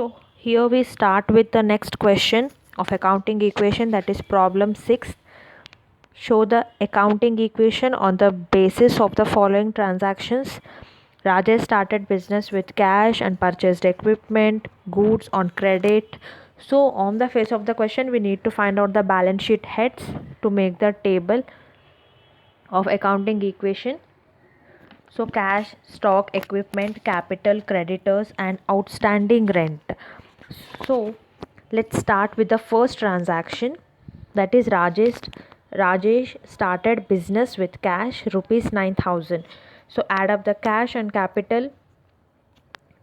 So here we start with the next question of accounting equation, that is problem 6. Show the accounting equation on the basis of the following transactions. Rajesh started business with cash and purchased equipment, goods on credit. So on the face of the question, we need to find out the balance sheet heads to make the table of accounting equation. So cash, stock, equipment, capital, creditors and outstanding rent. So let's start with the first transaction, that is Rajesh started business with cash rupees 9,000. So add up the cash and capital,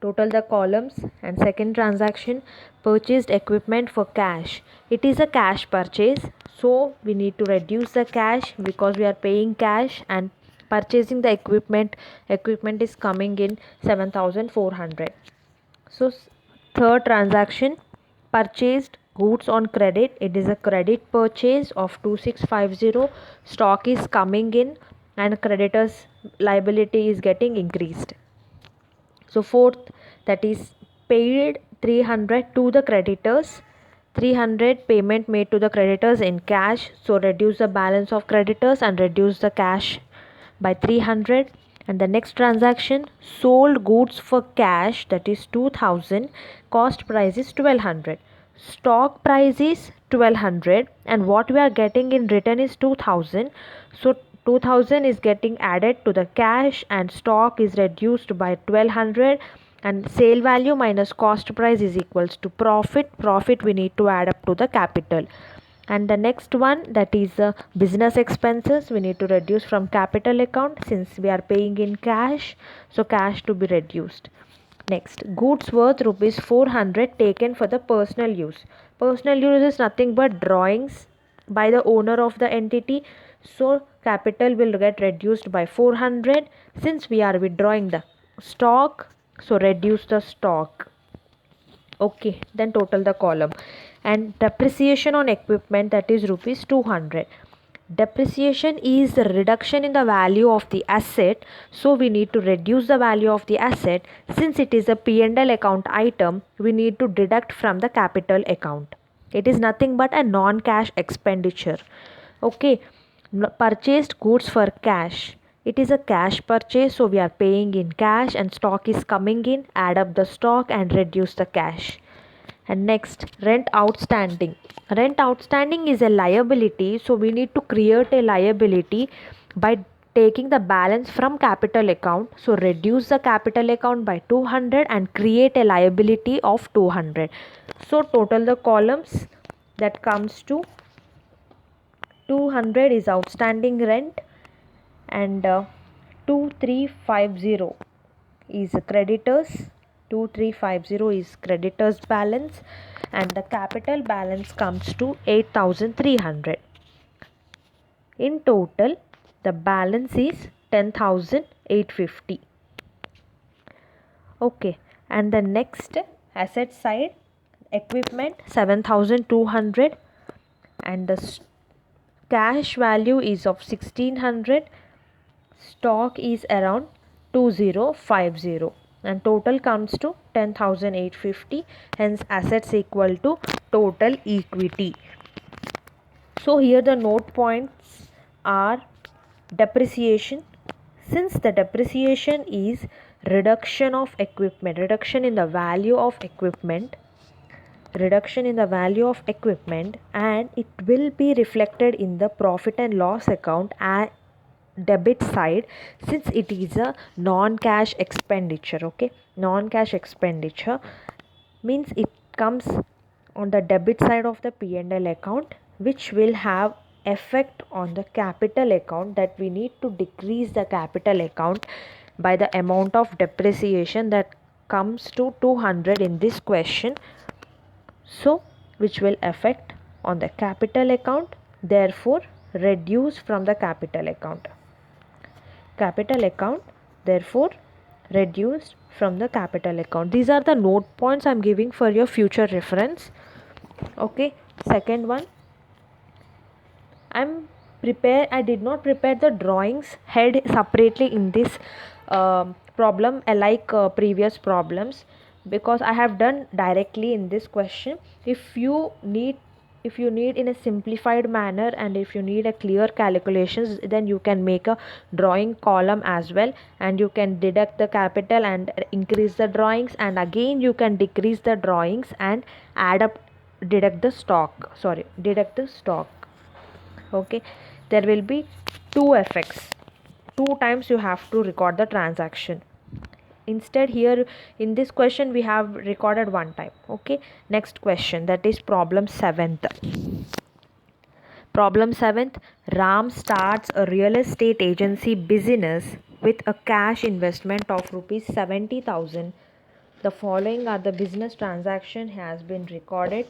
total the columns. And second transaction, purchased equipment for cash. It is a cash purchase, so we need to reduce the cash because we are paying cash, and purchasing the equipment is coming in 7,400. So third transaction, purchased goods on credit. It is a credit purchase of 2650. Stock is coming in and creditors liability is getting increased. So fourth, that is paid 300 to the creditors. 300 payment made to the creditors in cash, so reduce the balance of creditors and reduce the cash by 300. And the next transaction, sold goods for cash, that is 2000, cost price is 1200, stock price is 1200, and what we are getting in return is 2000. So 2000 is getting added to the cash and stock is reduced by 1200, and sale value minus cost price is equals to profit we need to add up to the capital. And the next one, that is business expenses, we need to reduce from capital account since we are paying in cash, so cash to be reduced. Next, goods worth rupees 400 taken for the personal use. Personal use is nothing but drawings by the owner of the entity, so capital will get reduced by 400 since we are withdrawing the stock, so reduce the stock. Okay, then total the column. And depreciation on equipment, that is rupees 200. Depreciation is the reduction in the value of the asset, so we need to reduce the value of the asset. Since it is a P&L account item, we need to deduct from the capital account. It is nothing but a non-cash expenditure. Okay, purchased goods for cash. It is a cash purchase, so we are paying in cash and stock is coming in. Add up the stock and reduce the cash. And next, rent outstanding. Rent outstanding is a liability, so we need to create a liability by taking the balance from capital account. So reduce the capital account by 200 and create a liability of 200. So total the columns, that comes to 200 is outstanding rent, and 2350 is creditors. 2350 is creditors balance, and the capital balance comes to 8300. In total the balance is 10850. Okay, and the next asset side, equipment 7200, and the cash value is of 1600, stock is around 2050, and total comes to 10850. Hence assets equal to total equity. So here the note points are depreciation. Since the depreciation is reduction of equipment, reduction in the value of equipment, and it will be reflected in the profit and loss account at debit side, since it is a non-cash expenditure. Okay, non-cash expenditure means it comes on the debit side of the P&L account, which will have effect on the capital account, that we need to decrease the capital account by the amount of depreciation that comes to 200 in this question. So which will affect on the capital account, therefore reduce from the capital account. Capital account therefore reduced from the capital account. These are the note points I'm giving for your future reference. Okay, second one, I did not prepare the drawings head separately in this problem, like previous problems. because I have done directly in this question. If you need in a simplified manner, and if you need a clear calculations, then you can make a drawing column as well, and you can deduct the capital and increase the drawings, and again you can decrease the drawings and add up, deduct the stock. Okay, there will be two effects. Two times you have to record the transaction. Instead, here in this question we have recorded one time. Okay, next question, that is problem 7th. Problem 7th, Ram starts a real estate agency business with a cash investment of rupees 70,000. The following are the business transaction has been recorded.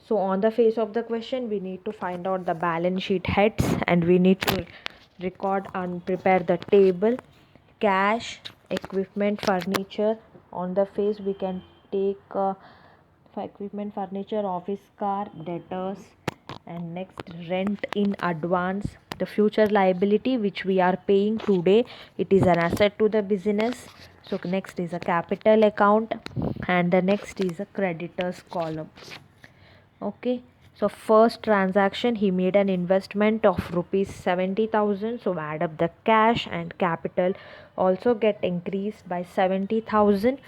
So on the face of the question, we need to find out the balance sheet heads, and we need to record and prepare the table. Cash, equipment, furniture. On the face, we can take for equipment, furniture, office car, debtors, and next rent in advance. The future liability which we are paying today, it is an asset to the business. So next is a capital account, and the next is a creditors column. Okay, so first transaction, he made an investment of rupees 70,000. So add up the cash and capital also get increased by 70,000.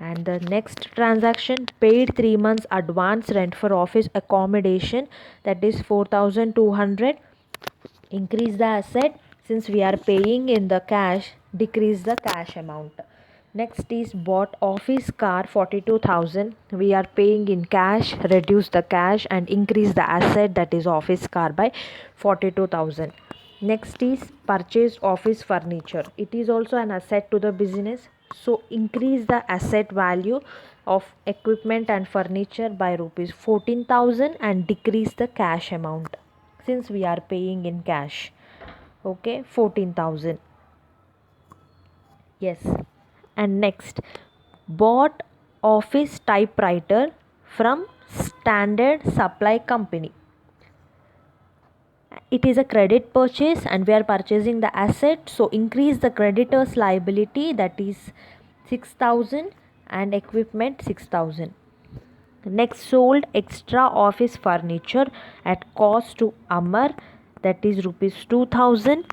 And the next transaction, paid 3 months advance rent for office accommodation, that is 4,200. Increase the asset, since we are paying in the cash, decrease the cash amount. Next is bought office car 42,000. We are paying in cash, reduce the cash and increase the asset, that is office car, by 42,000. Next is purchased office furniture. It is also an asset to the business. So increase the asset value of equipment and furniture by rupees 14,000 and decrease the cash amount, since we are paying in cash. Okay, 14,000. Yes. And next, bought office typewriter from Standard Supply Company. It is a credit purchase and we are purchasing the asset, so increase the creditor's liability, that is 6,000, and equipment 6,000. Next, sold extra office furniture at cost to Amar, that is rupees 2,000.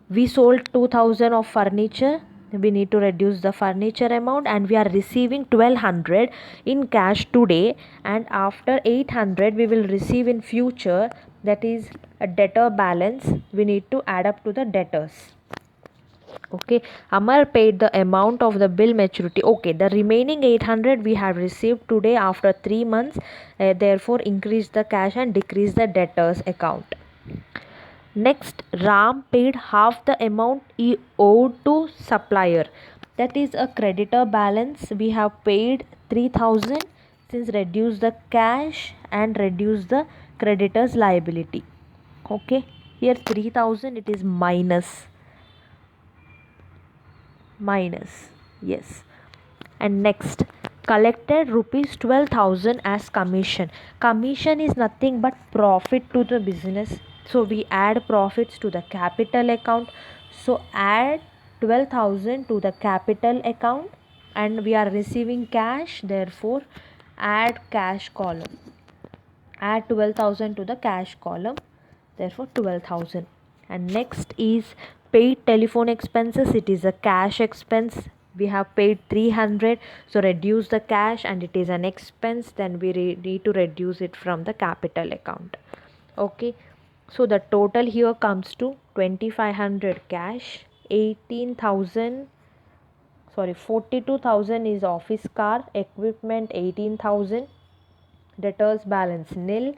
We sold 2,000 of furniture. We need to reduce the furniture amount, and we are receiving 1,200 in cash today, and after 800 we will receive in future, that is a debtor balance. We need to add up to the debtors. Okay, Amar paid the amount of the bill maturity. Okay, the remaining 800 we have received today after 3 months. Therefore increase the cash and decrease the debtors account. Next, Ram paid half the amount he owed to supplier. That is a creditor balance. We have paid 3,000, since reduce the cash and reduce the creditor's liability. Okay, here 3,000, it is minus. Yes. And next, collected rupees 12,000 as commission. Commission is nothing but profit to the business, so we add profits to the capital account. So add 12,000 to the capital account, and we are receiving cash, therefore add cash column. Add 12,000 to the cash column, therefore 12,000. And next is paid telephone expenses. It is a cash expense. We have paid 300, so reduce the cash and it is an expense, then we need to reduce it from the capital account. Okay, so the total here comes to 2,500 cash, 42,000 is office car, equipment 18,000, debtors balance nil,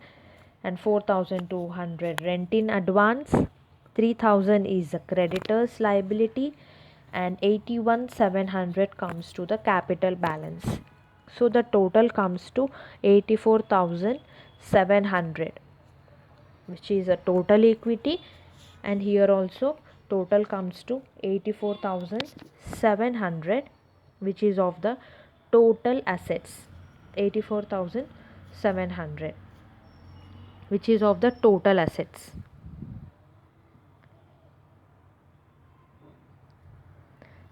and 4,200 rent in advance, 3,000 is the creditors liability, and 81,700 comes to the capital balance. So the total comes to 84,700, which is a total equity, and here also total comes to 84,700, which is of the total assets. 84,700, which is of the total assets.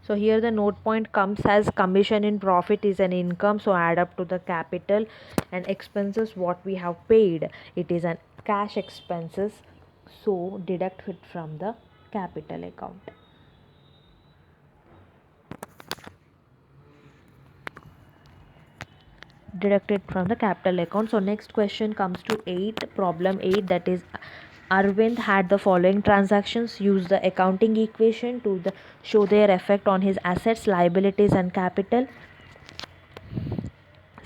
So here the note point comes as commission in profit is an income, so add up to the capital, and expenses what we have paid, it is an cash expenses, so deduct it from the capital account. Deducted from the capital account. So next question comes to 8, problem 8, that is Arvind had the following transactions. Use the accounting equation to show their effect on his assets, liabilities and capital.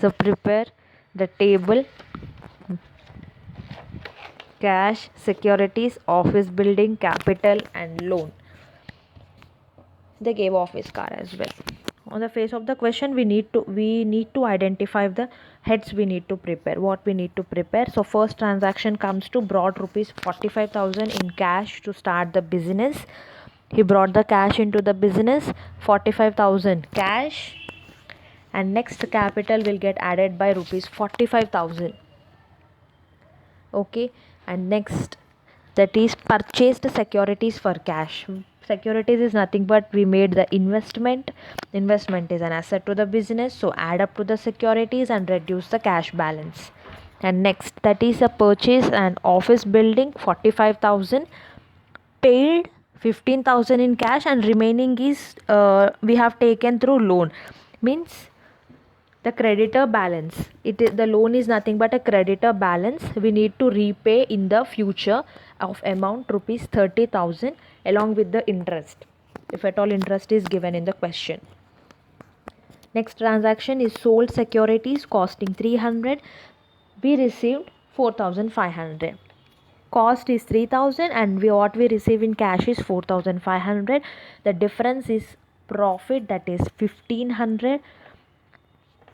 So prepare the table: cash, securities, office building, capital and loan. They gave office car as well. On the face of the question, we need to identify the heads we need to prepare, what we need to prepare. So first transaction comes to brought rupees 45,000 in cash to start the business. He brought the cash into the business, 45,000 cash, and next capital will get added by rupees 45,000. Okay, and next, that is purchased securities for cash. Securities is nothing but we made the investment is an asset to the business, so add up to the securities and reduce the cash balance. And next, that is a purchase an office building, 45,000, paid 15,000 in cash, and remaining is we have taken through loan, means the creditor balance. The loan is nothing but a creditor balance we need to repay in the future of amount rupees 30,000 along with the interest, if at all interest is given in the question. Next transaction is sold securities costing 300. We received 4,500. Cost is 3,000 and what we receive in cash is 4,500. The difference is profit, that is 1,500.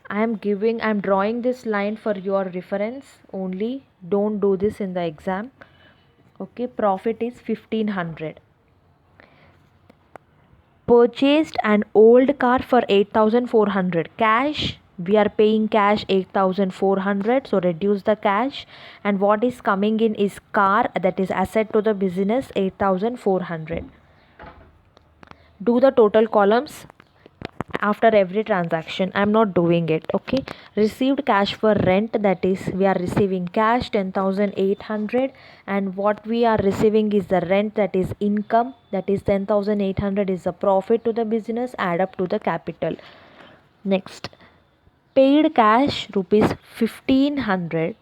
I am drawing this line for your reference only. Don't do this in the exam. Okay, profit is 1,500. Purchased an old car for 8,400. Cash, we are paying cash 8,400, so reduce the cash, and what is coming in is car, that is asset to the business, 8,400. Do the total columns after every transaction. I'm not doing it. Okay, received cash for rent, that is we are receiving cash 10,800, and what we are receiving is the rent, that is income, that is 10,800 is the profit to the business, add up to the capital. Next, paid cash rupees 1,500,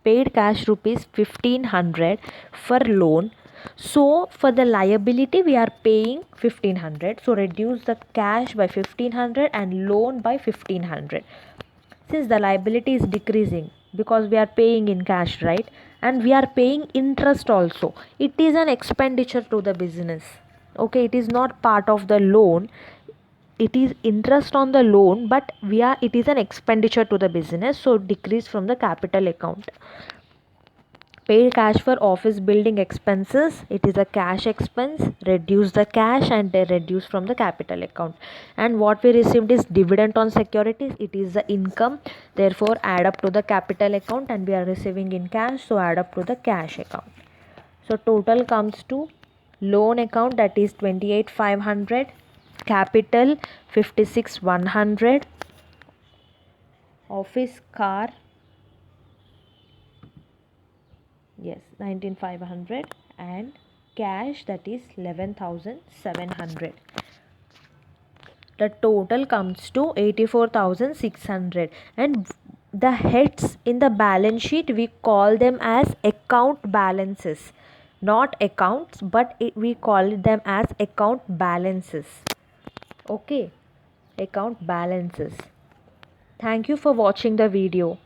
paid cash rupees 1,500 for loan. So for the liability we are paying 1,500, so reduce the cash by 1,500 and loan by 1,500. Since the liability is decreasing because we are paying in cash, right, and we are paying interest also, it is an expenditure to the business. Okay, it is not part of the loan, it is interest on the loan, but it is an expenditure to the business, so decrease from the capital account. Paid cash for office building expenses, it is a cash expense, reduce the cash and reduce from the capital account. And what we received is dividend on securities, it is the income, therefore add up to the capital account, and we are receiving in cash, so add up to the cash account. So total comes to loan account, that is 28,500, capital 56,100, office car, yes, 19,500, and cash, that is 11,700. The total comes to 84,600, and the heads in the balance sheet we call them as account balances, not accounts, but we call them as account balances. Okay, account balances. Thank you for watching the video.